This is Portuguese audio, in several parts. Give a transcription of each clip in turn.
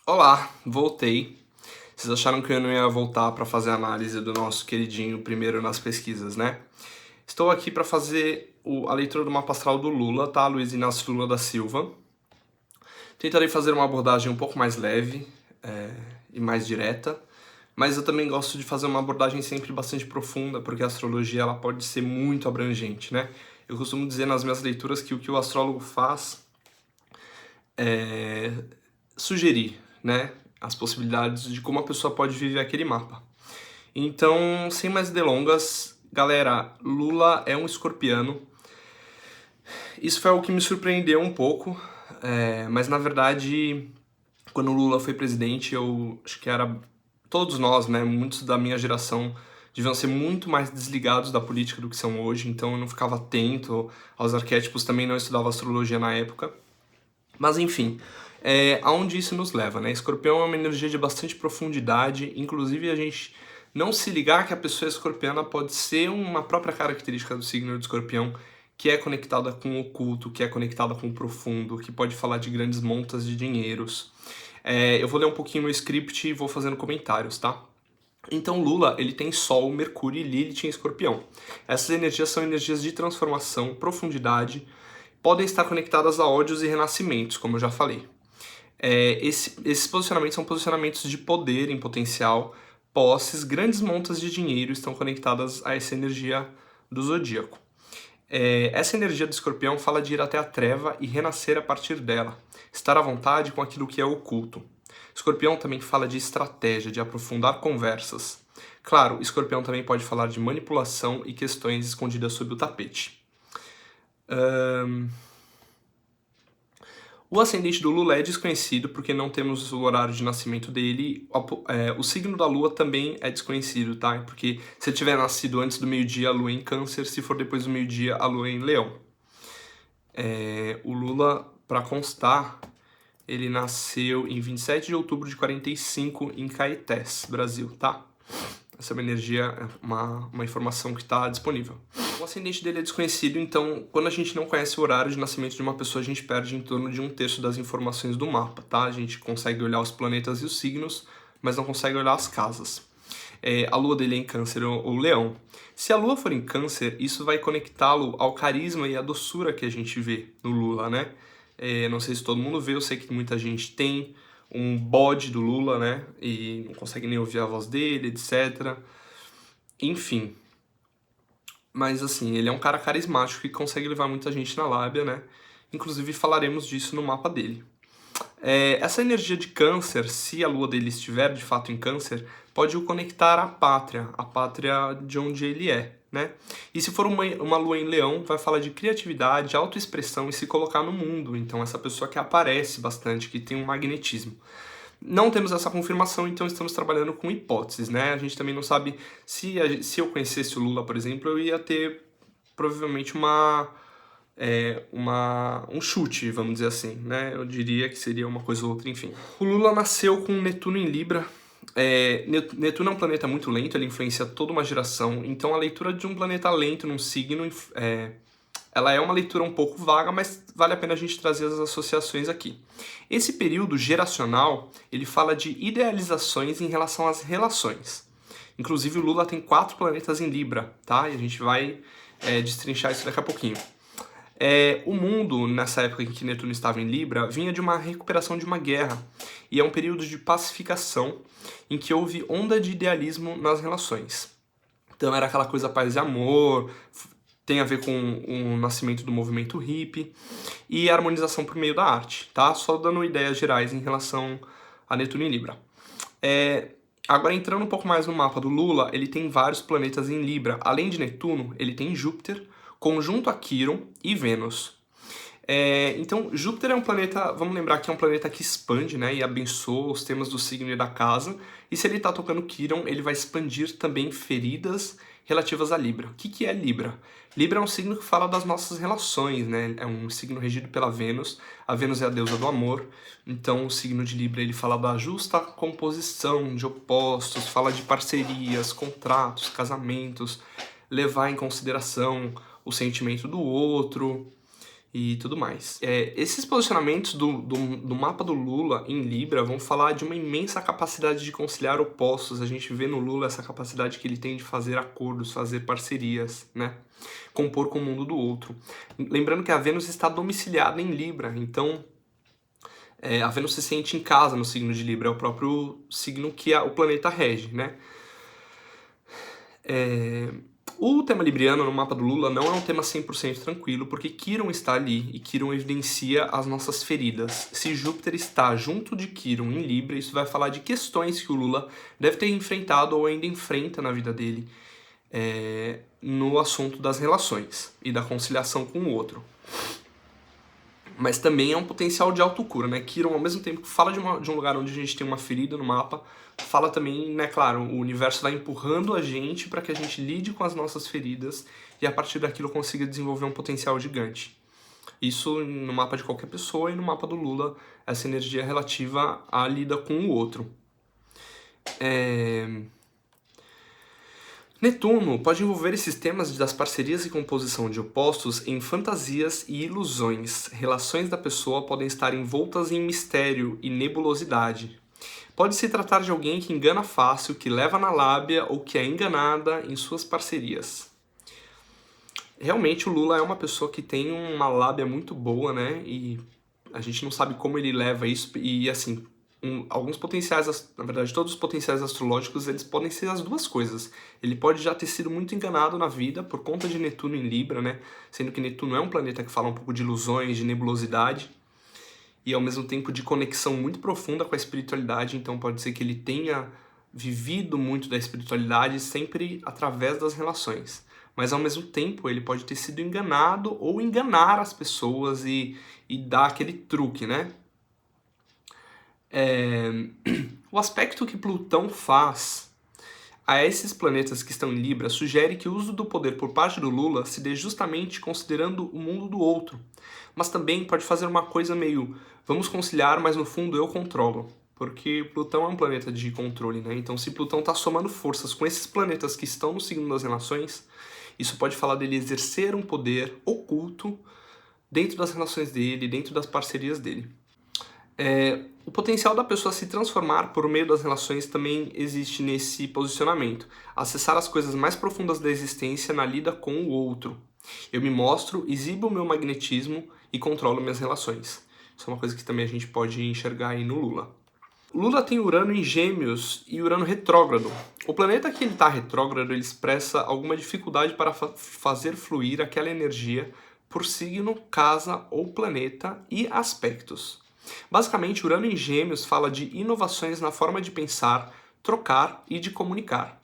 Olá, voltei. Vocês acharam que eu não ia voltar para fazer a análise do nosso queridinho primeiro nas pesquisas, né? Estou aqui para fazer a leitura do mapa astral do Lula, tá? Luiz Inácio Lula da Silva. Tentarei fazer uma abordagem um pouco mais leve e mais direta, mas eu também gosto de fazer uma abordagem sempre bastante profunda, porque a astrologia ela pode ser muito abrangente, né? Eu costumo dizer nas minhas leituras que o que o astrólogo faz é sugerir, né, as possibilidades de como a pessoa pode viver aquele mapa. Então, sem mais delongas, galera, Lula é um escorpiano. Isso foi algo que me surpreendeu um pouco, mas na verdade, quando o Lula foi presidente, eu acho que era todos nós, né, muitos da minha geração deviam ser muito mais desligados da política do que são hoje, então eu não ficava atento aos arquétipos, também não estudava astrologia na época. Mas enfim, aonde isso nos leva, né? Escorpião é uma energia de bastante profundidade, inclusive a gente não se ligar que a pessoa escorpiana pode ser uma própria característica do signo de escorpião, que é conectada com o oculto, que é conectada com o profundo, que pode falar de grandes montas de dinheiros. Eu vou ler um pouquinho o script e vou fazendo comentários, tá? Então Lula, ele tem Sol, Mercúrio e Lilith em Escorpião. Essas energias são energias de transformação, profundidade, podem estar conectadas a ódios e renascimentos, como eu já falei. Esses posicionamentos são posicionamentos de poder em potencial, posses, grandes montas de dinheiro estão conectadas a essa energia do zodíaco. Essa energia do escorpião fala de ir até a treva e renascer a partir dela, estar à vontade com aquilo que é oculto. Escorpião também fala de estratégia, de aprofundar conversas. Claro, escorpião também pode falar de manipulação e questões escondidas sob o tapete. O ascendente do Lula é desconhecido porque não temos o horário de nascimento dele. O signo da Lua também é desconhecido, tá? Porque se ele tiver nascido antes do meio-dia, a Lua é em Câncer. Se for depois do meio-dia, a Lua é em Leão. O Lula, para constar, ele nasceu em 27 de outubro de 45 em Caetés, Brasil, tá? Essa é uma energia, uma informação que está disponível. O ascendente dele é desconhecido, então quando a gente não conhece o horário de nascimento de uma pessoa, a gente perde em torno de 1/3 das informações do mapa, tá? A gente consegue olhar os planetas e os signos, mas não consegue olhar as casas. A lua dele é em Câncer ou Leão. Se a lua for em Câncer, isso vai conectá-lo ao carisma e à doçura que a gente vê no Lula, né? Não sei se todo mundo vê, eu sei que muita gente tem um bode do Lula, né? E não consegue nem ouvir a voz dele, etc. Enfim. Mas assim, ele é um cara carismático que consegue levar muita gente na lábia, né? Inclusive falaremos disso no mapa dele. Essa energia de Câncer, se a lua dele estiver de fato em Câncer, pode o conectar à pátria de onde ele é, né? E se for uma lua em Leão, vai falar de criatividade, autoexpressão e se colocar no mundo. Então essa pessoa que aparece bastante, que tem um magnetismo. Não temos essa confirmação, então estamos trabalhando com hipóteses, né? A gente também não sabe se eu conhecesse o Lula, por exemplo, eu ia ter provavelmente um chute, vamos dizer assim, né? Eu diria que seria uma coisa ou outra, enfim. O Lula nasceu com Netuno em Libra. Netuno é um planeta muito lento, ele influencia toda uma geração, então a leitura de um planeta lento num signo ela é uma leitura um pouco vaga, mas vale a pena a gente trazer as associações aqui. Esse período geracional, ele fala de idealizações em relação às relações. Inclusive o Lula tem 4 planetas em Libra, tá? E a gente vai destrinchar isso daqui a pouquinho. O mundo, nessa época em que Netuno estava em Libra, vinha de uma recuperação de uma guerra. E é um período de pacificação em que houve onda de idealismo nas relações. Então era aquela coisa paz e amor, tem a ver com o nascimento do movimento hippie e a harmonização por meio da arte, tá? Só dando ideias gerais em relação a Netuno em Libra. Agora, entrando um pouco mais no mapa do Lula, ele tem vários planetas em Libra. Além de Netuno, ele tem Júpiter, conjunto a Quirón e Vênus. Então, Júpiter é um planeta, vamos lembrar que é um planeta que expande, né, e abençoa os temas do signo e da casa. E se ele está tocando Quirón, ele vai expandir também feridas relativas a Libra. O que é Libra? Libra é um signo que fala das nossas relações, né? É um signo regido pela Vênus. A Vênus é a deusa do amor. Então, o signo de Libra ele fala da justa composição de opostos, fala de parcerias, contratos, casamentos, levar em consideração o sentimento do outro. e tudo mais. Esses posicionamentos do mapa do Lula em Libra vão falar de uma imensa capacidade de conciliar opostos. A gente vê no Lula essa capacidade que ele tem de fazer acordos, fazer parcerias, né? Compor com o mundo do outro. Lembrando que a Vênus está domiciliada em Libra, então a Vênus se sente em casa no signo de Libra, é o próprio signo que o planeta rege, né? O tema libriano no mapa do Lula não é um tema 100% tranquilo, porque Quirón está ali e Quirón evidencia as nossas feridas. Se Júpiter está junto de Quirón em Libra, isso vai falar de questões que o Lula deve ter enfrentado ou ainda enfrenta na vida dele, no assunto das relações e da conciliação com o outro. Mas também é um potencial de autocura, né? Quirón, ao mesmo tempo que fala de um lugar onde a gente tem uma ferida no mapa, fala também, né, claro, o universo vai empurrando a gente para que a gente lide com as nossas feridas e a partir daquilo consiga desenvolver um potencial gigante. Isso no mapa de qualquer pessoa e no mapa do Lula, essa energia relativa à lida com o outro. Netuno pode envolver esses temas das parcerias e composição de opostos em fantasias e ilusões. Relações da pessoa podem estar envoltas em mistério e nebulosidade. Pode se tratar de alguém que engana fácil, que leva na lábia ou que é enganada em suas parcerias. Realmente o Lula é uma pessoa que tem uma lábia muito boa, né? E a gente não sabe como ele leva isso e assim... alguns potenciais, na verdade todos os potenciais astrológicos, eles podem ser as duas coisas. Ele pode já ter sido muito enganado na vida por conta de Netuno em Libra, né? Sendo que Netuno é um planeta que fala um pouco de ilusões, de nebulosidade e ao mesmo tempo de conexão muito profunda com a espiritualidade, então pode ser que ele tenha vivido muito da espiritualidade sempre através das relações. Mas ao mesmo tempo ele pode ter sido enganado ou enganar as pessoas e dar aquele truque, né? O aspecto que Plutão faz a esses planetas que estão em Libra sugere que o uso do poder por parte do Lula se dê justamente considerando o mundo do outro, mas também pode fazer uma coisa meio vamos conciliar, mas no fundo eu controlo, porque Plutão é um planeta de controle, né? Então se Plutão está somando forças com esses planetas que estão no signo das relações, isso pode falar dele exercer um poder oculto dentro das relações dele, dentro das parcerias dele. O potencial da pessoa se transformar por meio das relações também existe nesse posicionamento. Acessar as coisas mais profundas da existência na lida com o outro. Eu me mostro, exibo o meu magnetismo e controlo minhas relações. Isso é uma coisa que também a gente pode enxergar aí no Lula. O Lula tem Urano em Gêmeos e Urano retrógrado. O planeta que ele está retrógrado, ele expressa alguma dificuldade para fazer fluir aquela energia por signo, casa ou planeta e aspectos. Basicamente, Urano em Gêmeos fala de inovações na forma de pensar, trocar e de comunicar.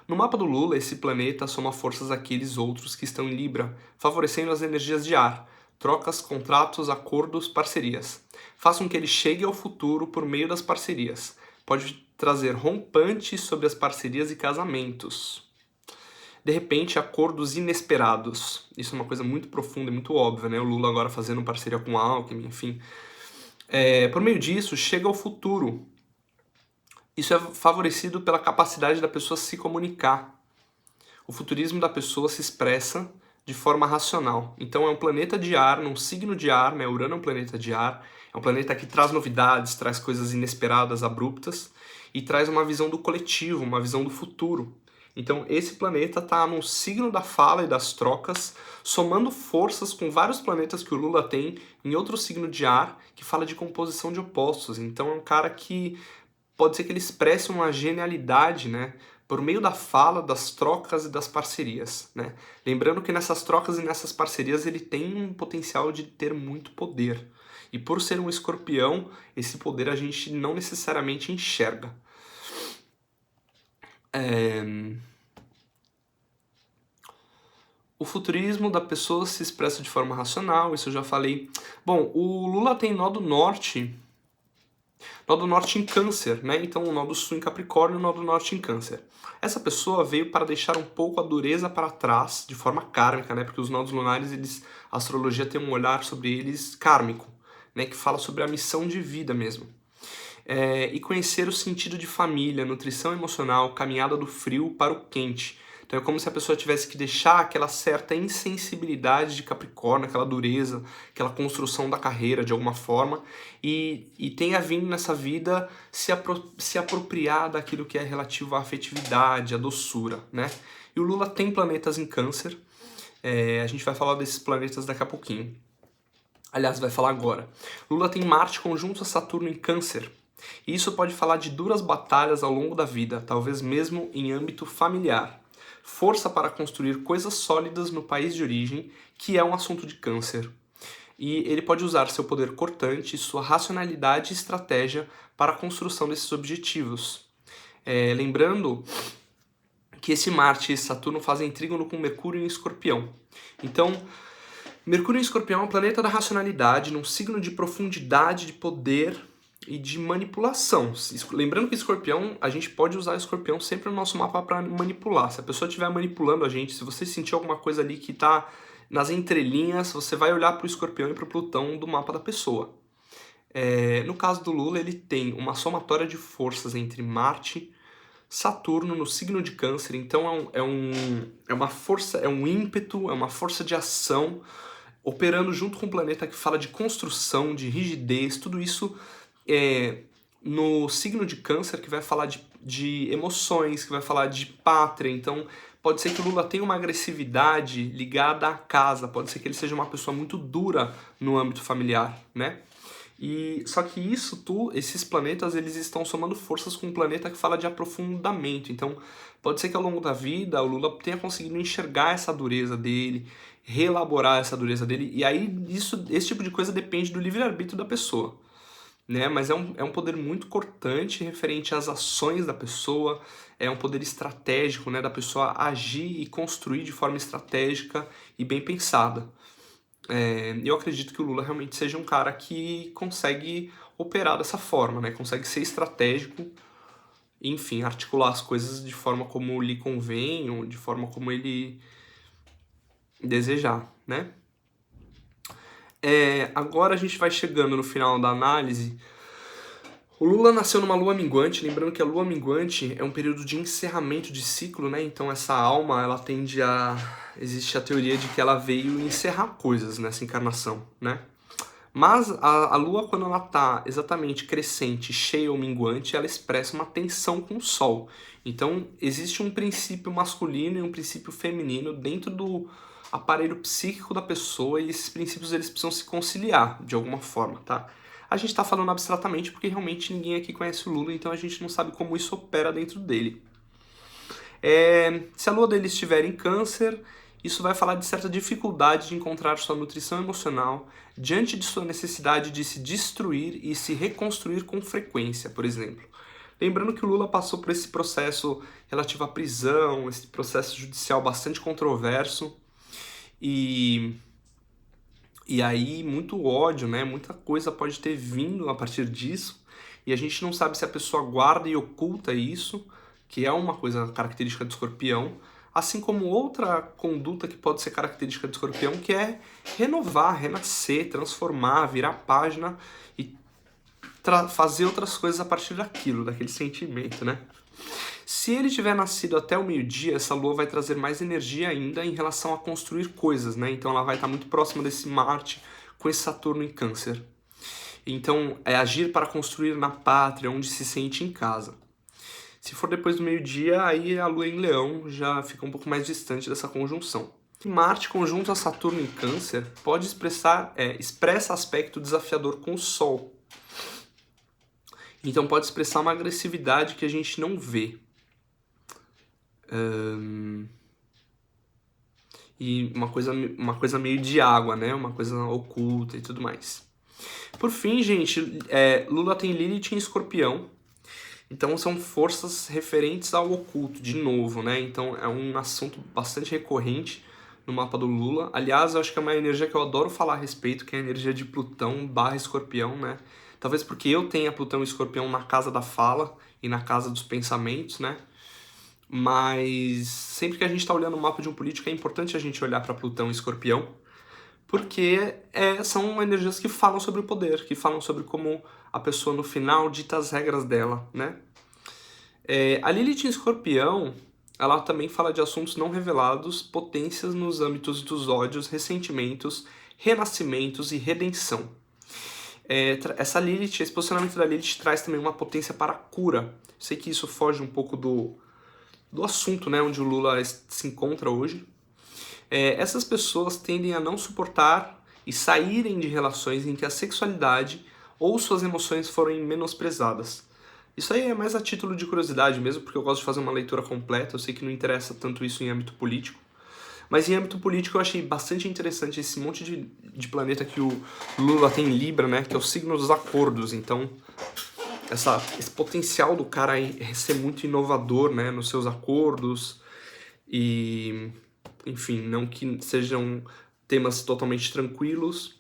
No mapa do Lula, esse planeta soma forças àqueles outros que estão em Libra, favorecendo as energias de ar, trocas, contratos, acordos, parcerias. Façam que ele chegue ao futuro por meio das parcerias. Pode trazer rompantes sobre as parcerias e casamentos. De repente, acordos inesperados. Isso é uma coisa muito profunda e muito óbvia, né? O Lula agora fazendo parceria com a Alckmin, enfim... por meio disso, chega ao futuro. Isso é favorecido pela capacidade da pessoa se comunicar. O futurismo da pessoa se expressa de forma racional. Então é um planeta de ar, num signo de ar, né? Urano é um planeta de ar, é um planeta que traz novidades, traz coisas inesperadas, abruptas, e traz uma visão do coletivo, uma visão do futuro. Então esse planeta está no signo da fala e das trocas, somando forças com vários planetas que o Lula tem em outro signo de ar, que fala de composição de opostos. Então é um cara que pode ser que ele expresse uma genialidade, né, por meio da fala, das trocas e das parcerias, né? Lembrando que nessas trocas e nessas parcerias ele tem um potencial de ter muito poder. E por ser um escorpião, esse poder a gente não necessariamente enxerga. O futurismo da pessoa se expressa de forma racional, isso eu já falei. Bom, o Lula tem nó do norte em Câncer, né? Então o nó do sul em Capricórnio e o nó do norte em Câncer. Essa pessoa veio para deixar um pouco a dureza para trás, de forma kármica, né? Porque os nodos lunares, a astrologia tem um olhar sobre eles kármico, né? Que fala sobre a missão de vida mesmo. E conhecer o sentido de família, nutrição emocional, caminhada do frio para o quente. Então é como se a pessoa tivesse que deixar aquela certa insensibilidade de Capricórnio, aquela dureza, aquela construção da carreira de alguma forma, e tenha vindo nessa vida se apropriar daquilo que é relativo à afetividade, à doçura, né? E o Lula tem planetas em Câncer, a gente vai falar desses planetas daqui a pouquinho. Aliás, vai falar agora. Lula tem Marte conjunto a Saturno em Câncer. E isso pode falar de duras batalhas ao longo da vida, talvez mesmo em âmbito familiar. Força para construir coisas sólidas no país de origem, que é um assunto de Câncer. E ele pode usar seu poder cortante, sua racionalidade e estratégia para a construção desses objetivos. Lembrando que esse Marte e esse Saturno fazem trígono com Mercúrio em Escorpião. Então, Mercúrio em Escorpião é um planeta da racionalidade, num signo de profundidade, de poder e de manipulação. Lembrando que Escorpião, a gente pode usar Escorpião sempre no nosso mapa para manipular. Se a pessoa estiver manipulando a gente, se você sentir alguma coisa ali que está nas entrelinhas, você vai olhar para o Escorpião e para o Plutão do mapa da pessoa. No caso do Lula, ele tem uma somatória de forças entre Marte, Saturno no signo de Câncer, então é uma força, é um ímpeto, é uma força de ação, operando junto com um planeta que fala de construção, de rigidez, tudo isso no signo de Câncer, que vai falar de emoções, que vai falar de pátria. Então pode ser que o Lula tenha uma agressividade ligada à casa, pode ser que ele seja uma pessoa muito dura no âmbito familiar, né? Só que esses planetas, eles estão somando forças com um planeta que fala de aprofundamento. Então, pode ser que ao longo da vida o Lula tenha conseguido enxergar essa dureza dele, reelaborar essa dureza dele, e aí esse tipo de coisa depende do livre-arbítrio da pessoa, né? Mas é um poder muito cortante referente às ações da pessoa, é um poder estratégico, né, da pessoa agir e construir de forma estratégica e bem pensada. Eu acredito que o Lula realmente seja um cara que consegue operar dessa forma, né? Consegue ser estratégico, enfim, articular as coisas de forma como lhe convém, ou de forma como ele desejar, né? Agora a gente vai chegando no final da análise. O Lula nasceu numa lua minguante, lembrando que a lua minguante é um período de encerramento de ciclo, né? Então essa alma, ela tende a... Existe a teoria de que ela veio encerrar coisas nessa encarnação, né? Mas a lua, quando ela tá exatamente crescente, cheia ou minguante, ela expressa uma tensão com o sol. Então existe um princípio masculino e um princípio feminino dentro do aparelho psíquico da pessoa, e esses princípios eles precisam se conciliar de alguma forma, tá? A gente está falando abstratamente porque realmente ninguém aqui conhece o Lula, então a gente não sabe como isso opera dentro dele. Se a lua dele estiver em Câncer, isso vai falar de certa dificuldade de encontrar sua nutrição emocional diante de sua necessidade de se destruir e se reconstruir com frequência, por exemplo. Lembrando que o Lula passou por esse processo relativo à prisão, esse processo judicial bastante controverso, e aí muito ódio, né? Muita coisa pode ter vindo a partir disso, e a gente não sabe se a pessoa guarda e oculta isso, que é uma coisa característica do Escorpião, assim como outra conduta que pode ser característica do Escorpião, que é renovar, renascer, transformar, virar página e fazer outras coisas a partir daquilo, daquele sentimento, né? Se ele tiver nascido até o meio-dia, essa lua vai trazer mais energia ainda em relação a construir coisas, né? Então ela vai estar muito próxima desse Marte com esse Saturno em Câncer. Então é agir para construir na pátria, onde se sente em casa. Se for depois do meio-dia, aí a lua em Leão já fica um pouco mais distante dessa conjunção. Marte conjunto a Saturno em Câncer pode expressa aspecto desafiador com o Sol. Então pode expressar uma agressividade que a gente não vê. E uma coisa meio de água, né? Uma coisa oculta e tudo mais. Por fim, gente, Lula tem Lilith em Escorpião. Então são forças referentes ao oculto, de novo, né? Então é um assunto bastante recorrente no mapa do Lula. Aliás, eu acho que é uma energia que eu adoro falar a respeito, que é a energia de Plutão / Escorpião, né? Talvez porque eu tenha Plutão e Escorpião na casa da fala e na casa dos pensamentos, né? Mas sempre que a gente está olhando o mapa de um político, é importante a gente olhar para Plutão e Escorpião, porque são energias que falam sobre o poder, que falam sobre como a pessoa no final dita as regras dela, né? A Lilith em Escorpião, ela também fala de assuntos não revelados, potências nos âmbitos dos ódios, ressentimentos, renascimentos e redenção. Essa Lilith, esse posicionamento da Lilith traz também uma potência para a cura. Sei que isso foge um pouco do assunto, né, onde o Lula se encontra hoje. Essas pessoas tendem a não suportar e saírem de relações em que a sexualidade ou suas emoções forem menosprezadas. Isso aí é mais a título de curiosidade mesmo, porque eu gosto de fazer uma leitura completa, eu sei que não interessa tanto isso em âmbito político. Mas em âmbito político eu achei bastante interessante esse monte de planeta que o Lula tem em Libra, né, que é o signo dos acordos. Então, esse potencial do cara aí ser muito inovador, né, nos seus acordos e, enfim, não que sejam temas totalmente tranquilos,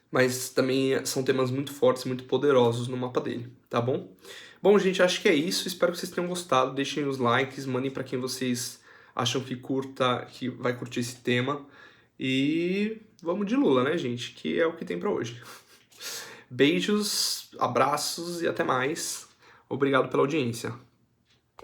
mas também são temas muito fortes, muito poderosos no mapa dele, tá bom? Bom, gente, acho que é isso. Espero que vocês tenham gostado. Deixem os likes, mandem para quem vocês acham que vai curtir esse tema. E vamos de Lula, né, gente? Que é o que tem para hoje. Beijos, abraços e até mais. Obrigado pela audiência.